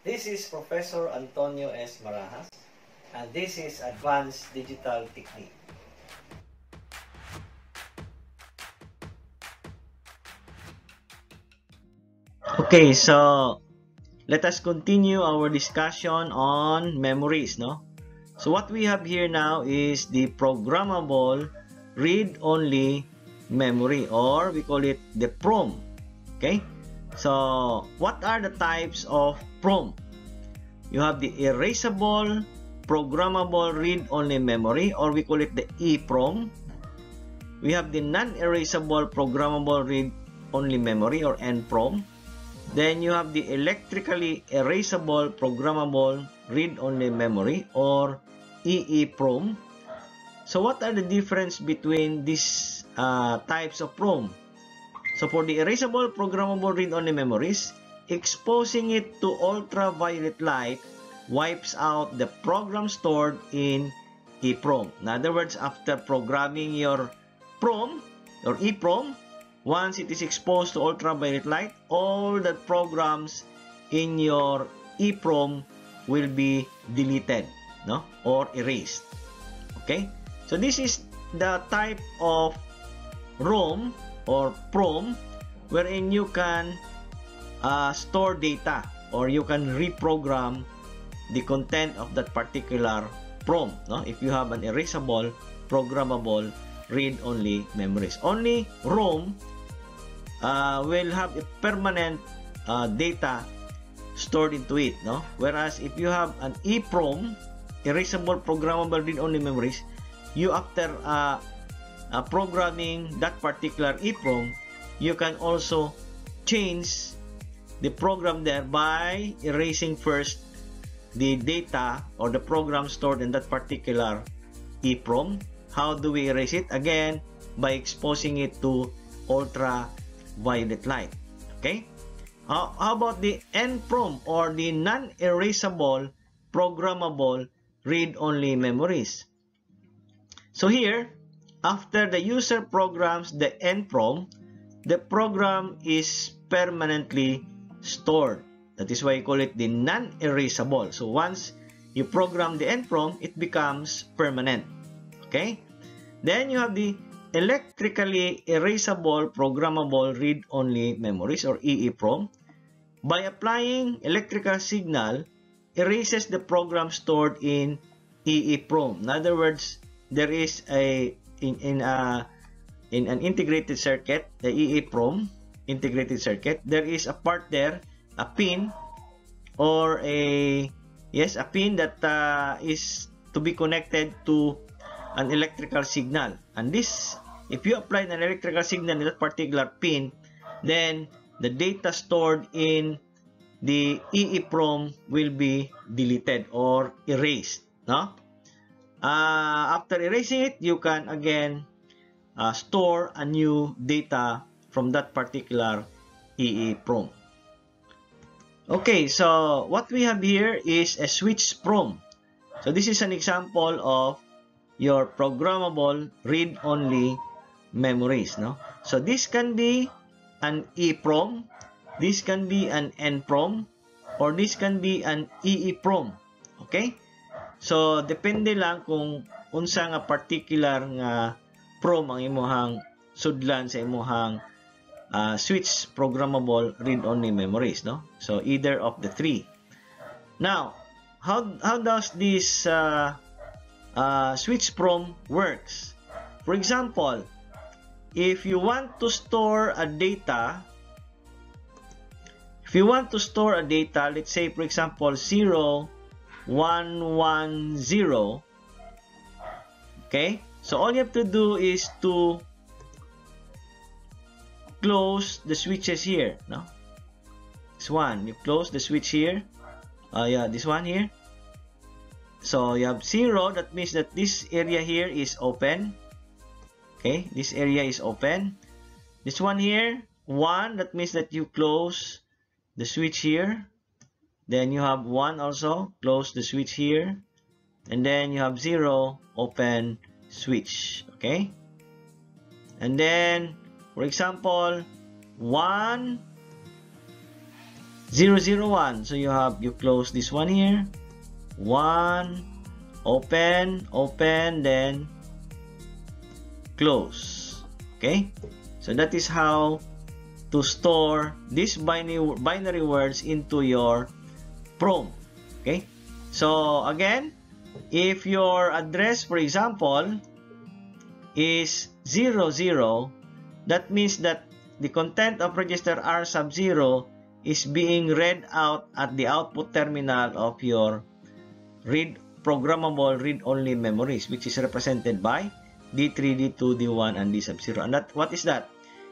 This is Professor Antonio S. Marajas, and this is Advanced Digital Technique. Okay, so let us continue our discussion on memories, no? So what we have here now is the programmable read-only memory, or we call it the PROM. Okay, so what are the types of PROM? You have the erasable programmable read-only memory, or we call it the EPROM. We have the non-erasable programmable read-only memory, or NPROM. Then you have the electrically erasable programmable read-only memory, or EEPROM. So what are the difference between these types of PROM? So for the erasable programmable read-only memories, exposing it to ultraviolet light wipes out the program stored in EPROM. In other words, after programming your PROM or EPROM, once it is exposed to ultraviolet light, all the programs in your EPROM will be deleted, no, or erased. Okay, so this is the type of ROM or PROM wherein you can store data, or you can reprogram the content of that particular PROM, no? If you have an erasable programmable read-only memories. Only ROM will have a permanent data stored into it, no? Whereas if you have an EPROM, erasable programmable read-only memories, you after programming that particular EPROM, you can also change the program there by erasing first the data or the program stored in that particular EPROM. How do we erase it? Again, by exposing it to ultraviolet light. Okay? How about the NPROM, or the non-erasable programmable read-only memories? So here, after the user programs the NPROM, the program is permanently stored. That is why you call it the non-erasable. So once you program the NPROM, it becomes permanent. Okay? Then you have the electrically erasable programmable read-only memories, or EEPROM. By applying electrical signal, erases the program stored in EEPROM. In other words, there is in an integrated circuit, the EEPROM integrated circuit, there is a part there, a pin, or a pin that is to be connected to an electrical signal. And this, if you apply an electrical signal in that particular pin, then the data stored in the EEPROM will be deleted or erased, no? After erasing it, you can again store a new data from that particular EEPROM. Okay, so what we have here is a switch PROM. So this is an example of your programmable read-only memories, no? So this can be an EPROM, this can be an NPROM, or this can be an EEPROM. Okay? So depende lang kung unsa nga particular nga PROM ang imuhang sudlan sa imuhang switch programmable read-only memories, no? So either of the three. Now, how does this switch PROM works? For example, if you want to store a data, let's say for example 0, 1, 1, 0. Okay, so all you have to do is to close the switches here, no? This one, you close the switch here. This one here. So you have 0, that means that this area here is open. Okay, this area is open. This one here, 1, that means that you close the switch here. Then you have 1 also, close the switch here. And then you have 0, open switch. Okay, and then for example 1, 001. So you close this one here. 1, open, then close. Okay? So that is how to store these binary words into your PROM. Okay? So again, if your address, for example, is 00, that means that the content of register R sub 0 is being read out at the output terminal of your programmable read-only memories, which is represented by D3, D2, D1, and D sub 0. And what is that?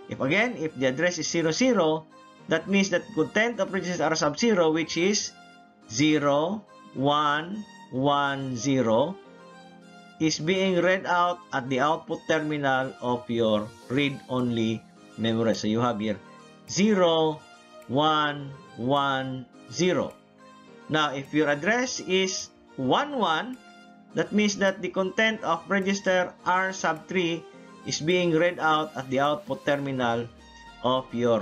If the address is 00, that means that content of register R sub 0, which is 0, 1, 1, 0, is being read out at the output terminal of your read-only memory. So you have here 0, 1, 1, 0. Now, if your address is 1, 1, that means that the content of register R sub 3 is being read out at the output terminal of your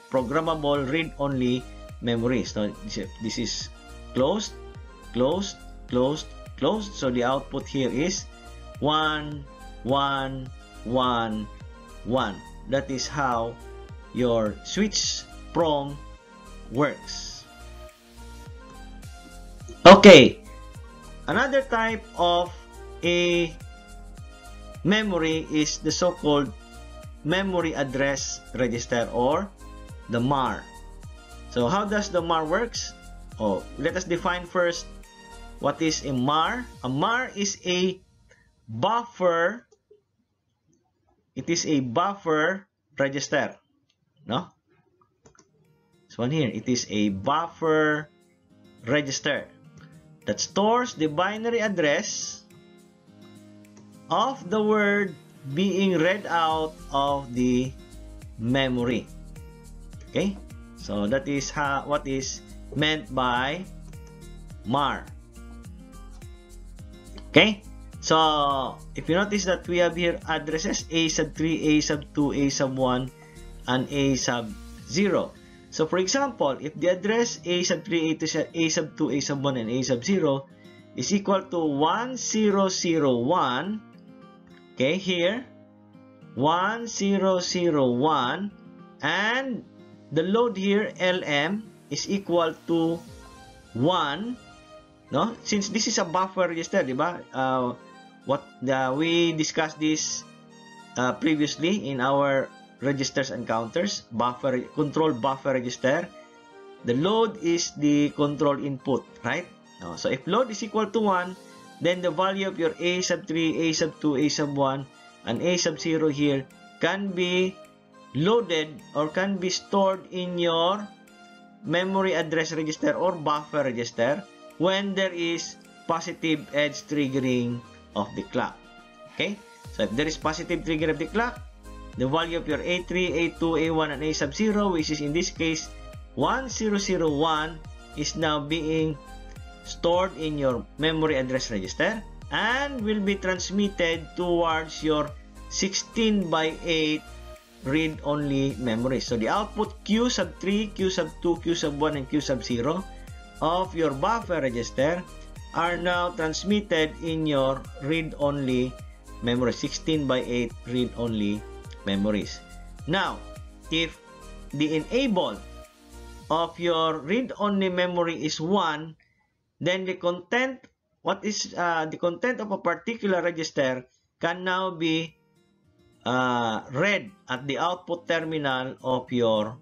programmable read-only memory. So this is closed, closed, closed, closed. So the output here is 1, 1, 1, 1. That is how your switch PROM works. Okay, another type of a memory is the so-called memory address register, or the MAR. So how does the MAR works? Let us define first what is a MAR. A MAR is a buffer. It is a buffer register. No? This one here, it is a buffer register that stores the binary address of the word being read out of the memory. Okay? So that is what is meant by MAR. Okay? So if you notice that we have here addresses A sub 3, A sub 2, A sub 1, and A sub 0. So for example, if the address A sub 3, A sub 2, A sub 1, and A sub 0 is equal to 1001, okay, here 1001, and the load here LM is equal to 1, no? Since this is a buffer register, diba? We discussed this previously in our registers and counters. Control buffer register. The load is the control input, right? So if load is equal to 1, then the value of your A sub 3, A sub 2, A sub 1, and A sub 0 here can be loaded or can be stored in your memory address register or buffer register when there is positive edge triggering of the clock. Okay? So if there is positive trigger of the clock, the value of your A3, A2, A1, and A sub 0, which is in this case 1001, is now being stored in your memory address register and will be transmitted towards your 16 by 8 read-only memory. So the output Q sub 3, Q sub 2, Q sub 1, and Q sub 0 of your buffer register are now transmitted in your read-only memory, 16 by 8 read-only memories. Now, if the enable of your read-only memory is 1, then the content, the content of a particular register can now be read at the output terminal of your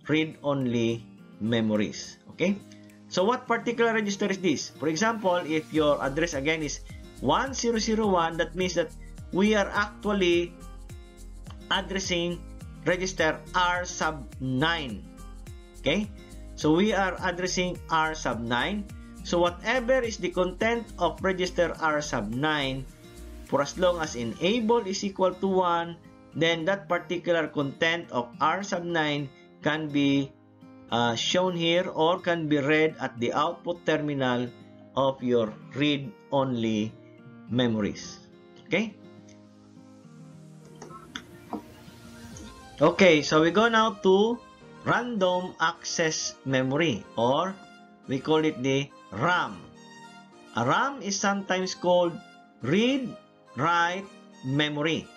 read-only memories. Okay? So what particular register is this? For example, if your address again is 1001, that means that we are actually addressing register R sub 9. Okay? So we are addressing R sub 9. So whatever is the content of register R sub 9, for as long as enable is equal to 1, then that particular content of R sub 9 can be shown here or can be read at the output terminal of your read-only memories. Okay? Okay, so we go now to random access memory, or we call it the RAM. A RAM is sometimes called read-write memory,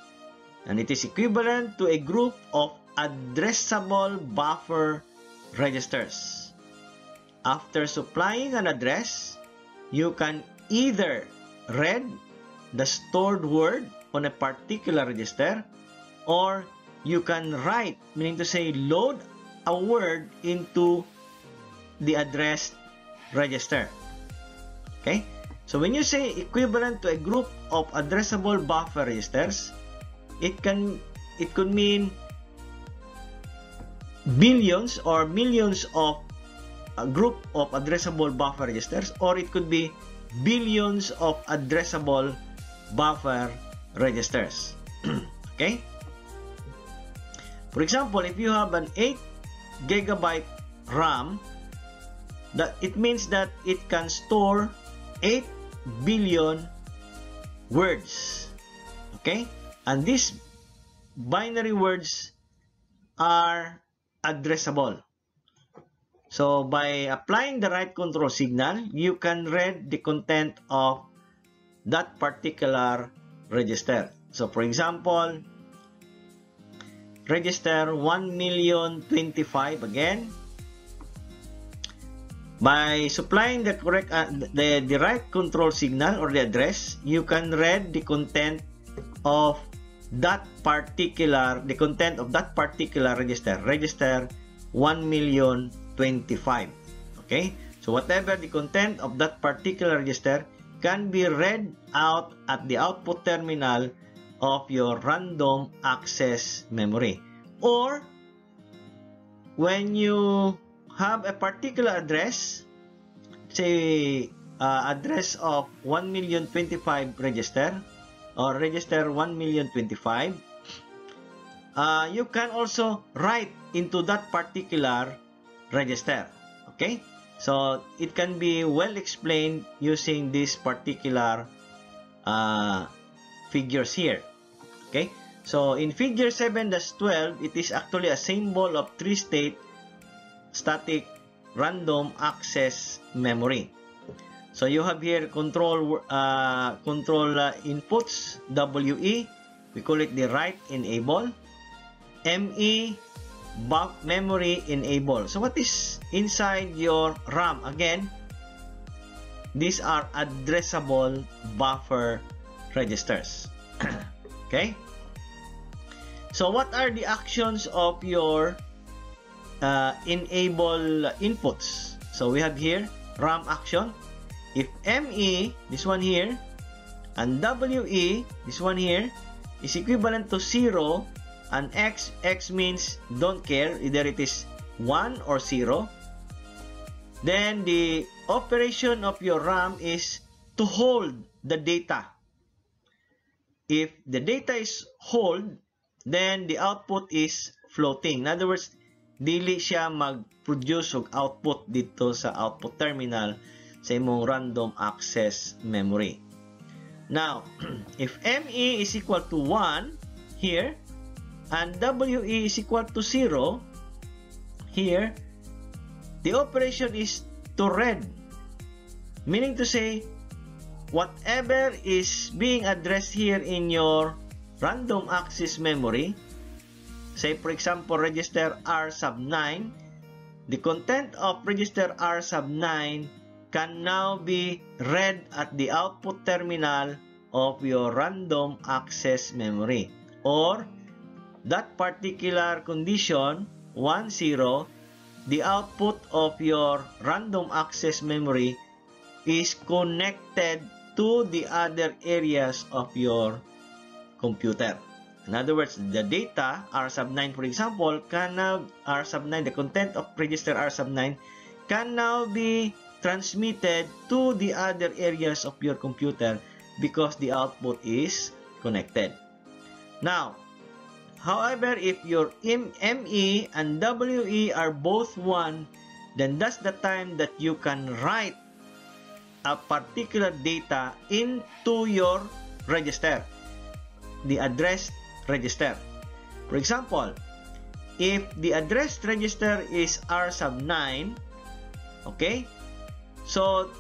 and it is equivalent to a group of addressable buffer registers. After supplying an address, you can either read the stored word on a particular register, or you can write, meaning to say load a word into the addressed register. Okay? So when you say equivalent to a group of addressable buffer registers, it could mean billions or millions of a group of addressable buffer registers, or it could be billions of addressable buffer registers. Okay? For example, if you have an 8 GB RAM, that it means that it can store 8 billion words. Okay? And these binary words are addressable. So by applying the write control signal, you can read the content of that particular register. So for example, register 1,025,000 again. By supplying the correct the write control signal or the address, you can read the content of that particular register, register 1,025,000. Okay, so whatever the content of that particular register can be read out at the output terminal of your random access memory. Or when you have a particular address, say address of 1,025,000 register, or register 1,025,000, you can also write into that particular register. Okay, so it can be well explained using this particular figures here. Okay, so in figure 7-12, it is actually a symbol of 3-state static random access memory. So you have here control inputs, WE, we call it the write enable, ME, memory enable. So what is inside your RAM? Again, these are addressable buffer registers. Okay, so what are the actions of your enable inputs? So we have here RAM action. If ME, this one here, and WE, this one here, is equivalent to 0, and X means don't care, either it is 1 or 0, then the operation of your RAM is to hold the data. If the data is hold, then the output is floating. In other words, dili siya mag-produce og output dito sa output terminal sa imong random access memory. Now, if ME is equal to 1 here, and WE is equal to 0 here, the operation is to read. Meaning to say, whatever is being addressed here in your random access memory, say for example register R sub 9, the content of register R sub 9 can now be read at the output terminal of your random access memory, or that particular condition 1, 0, the output of your random access memory is connected to the other areas of your computer. In other words, the data R sub 9, for example, can now the content of register R sub 9 can now be transmitted to the other areas of your computer because the output is connected. Now, however, if your ME and WE are both 1, then that's the time that you can write a particular data into your register, the addressed register. For example, if the address register is R sub 9, okay, so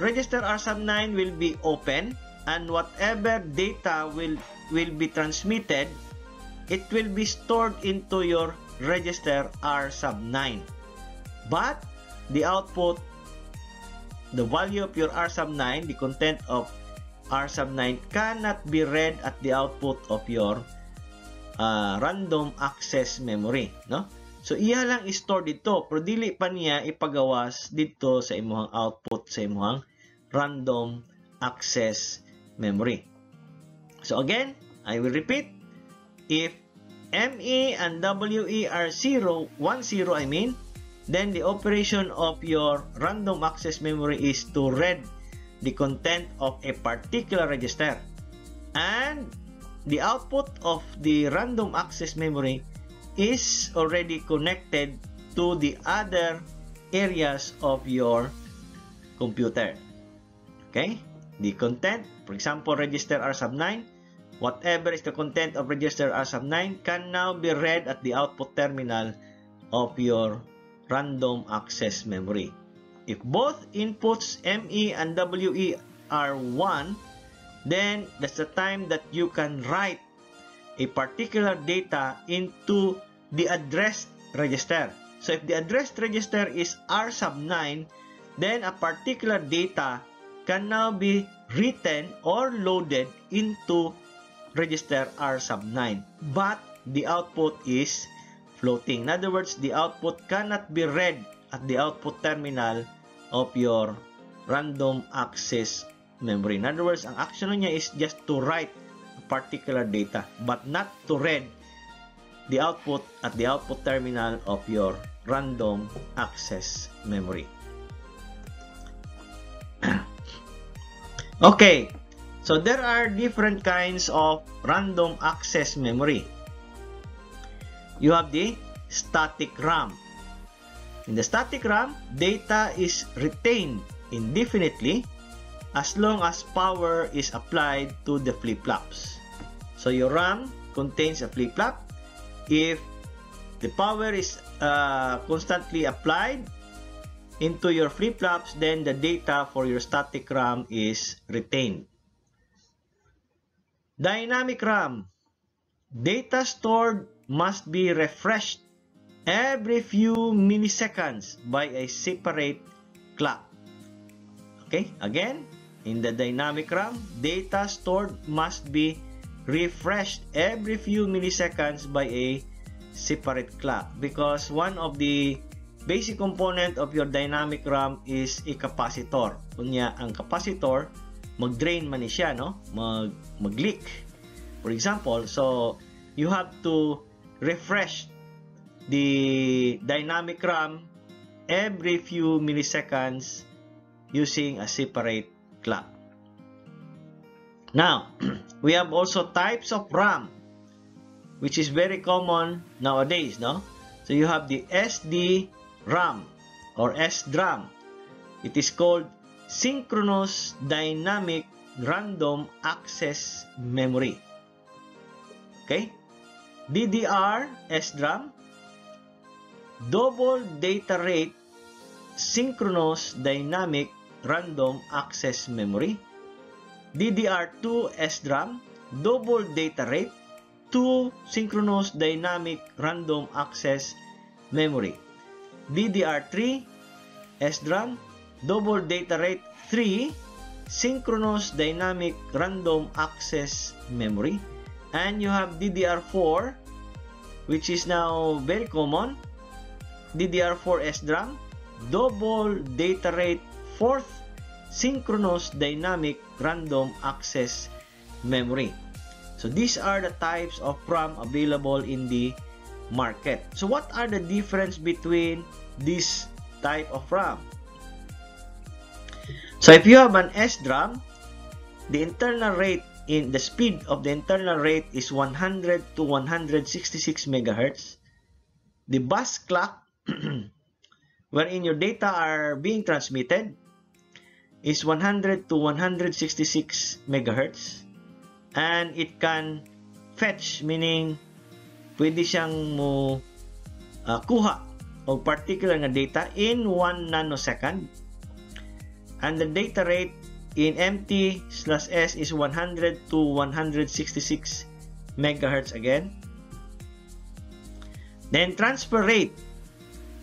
register R sub 9 will be open, and whatever data will be transmitted, it will be stored into your register R sub 9. But the output, the value of your R sub 9, the content of R sub 9 cannot be read at the output of your random access memory, no? So iya lang i-store dito, pero dili pa niya ipagawas dito sa imong output sa imong random access memory. So again, I will repeat, if ME and WE are 0, 1, 0 I mean, then the operation of your random access memory is to read the content of a particular register, and the output of the random access memory is already connected to the other areas of your computer. Okay, the content, for example, register R sub 9, whatever is the content of register R sub 9 can now be read at the output terminal of your random access memory. If both inputs ME and WE are 1, then that's the time that you can write a particular data into the addressed register. So if the addressed register is R sub 9, then a particular data can now be written or loaded into register R sub 9, but the output is floating. In other words, the output cannot be read at the output terminal of your random access memory. In other words, ang action niya is just to write a particular data, but not to read the output at the output terminal of your random access memory. Okay, so there are different kinds of random access memory. You have the static RAM. In the static RAM, data is retained indefinitely as long as power is applied to the flip-flops. So your RAM contains a flip-flop. If the power is constantly applied into your flip-flops, then the data for your static RAM is retained. Dynamic RAM. Data stored must be refreshed every few milliseconds by a separate clock. Okay, again, in the dynamic RAM, data stored must be refreshed every few milliseconds by a separate clock, because one of the basic component of your dynamic RAM is a capacitor. Kunya ang capacitor mag-drain man siya, no? Mag-leak. For example, so you have to refresh the dynamic RAM every few milliseconds using a separate clock. Now, we have also types of RAM, which is very common nowadays, no? So you have the SD-RAM or SDRAM. It is called Synchronous Dynamic Random Access Memory. Okay? DDR SDRAM, Double Data Rate Synchronous Dynamic Random Access Memory. DDR2 SDRAM, Double Data Rate 2 Synchronous Dynamic Random Access Memory. DDR3 SDRAM, Double Data Rate 3 Synchronous Dynamic Random Access Memory. And you have DDR4, which is now very common. DDR4 SDRAM, Double Data Rate 4th Synchronous Dynamic Random Access Memory. So these are the types of RAM available in the market. So what are the difference between this type of RAM? So if you have an SDRAM, the internal rate in the speed of the internal rate is 100 to 166 megahertz. The bus clock wherein your data are being transmitted is 100 to 166 megahertz, and it can fetch, meaning pwede siyang kuha o particular nga data in 1 nanosecond, and the data rate in MT/S is 100 to 166 megahertz again. Then transfer rate,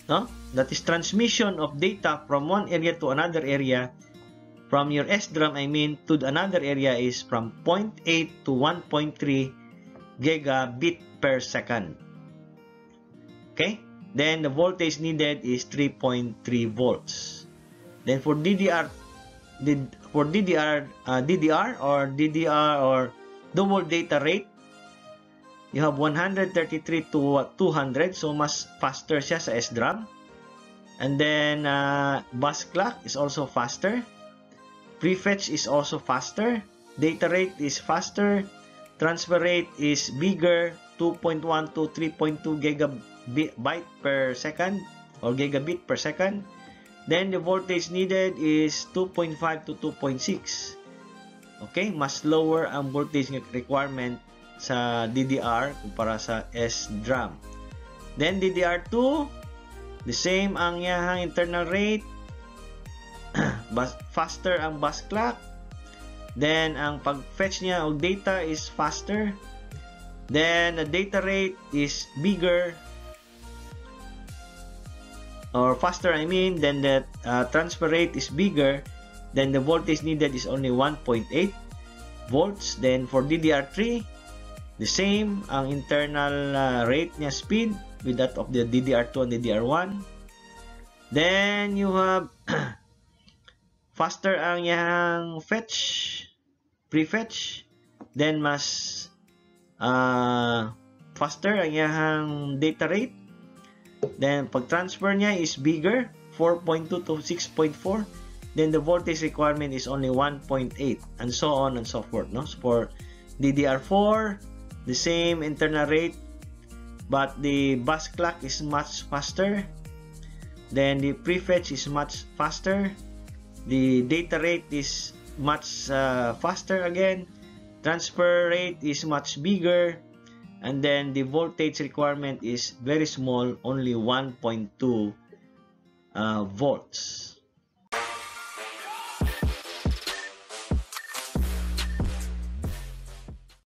no? That is transmission of data from one area to another area, from your SDRAM to another area, is from 0.8 to 1.3 gigabit per second. Okay? Then the voltage needed is 3.3 volts. Then for DDR or double data rate, you have 133 to 200, so mas faster siya sa SDRAM. And then bus clock is also faster. Prefetch is also faster. Data rate is faster. Transfer rate is bigger, 2.1 to 3.2 gigabyte per second or gigabit per second. Then the voltage needed is 2.5 to 2.6. Okay, mas lower ang voltage requirement sa DDR kumpara sa SDRAM. Then DDR2, the same ang iyang internal rate, faster ang bus clock. Then ang pag-fetch niya og data is faster. Then the data rate is bigger or faster, then the transfer rate is bigger. Then the voltage needed is only 1.8 volts. Then for DDR3, the same ang internal rate niya, speed, with that of the DDR2 and DDR1. Then you have faster ang yang fetch, prefetch. Then mas faster ang yang data rate. Then pag transfer niya is bigger, 4.2 to 6.4. Then the voltage requirement is only 1.8, and so on and so forth, no? So for DDR4, the same internal rate, but the bus clock is much faster. Then the prefetch is much faster. The data rate is much faster again. Transfer rate is much bigger. And then the voltage requirement is very small, only 1.2 volts.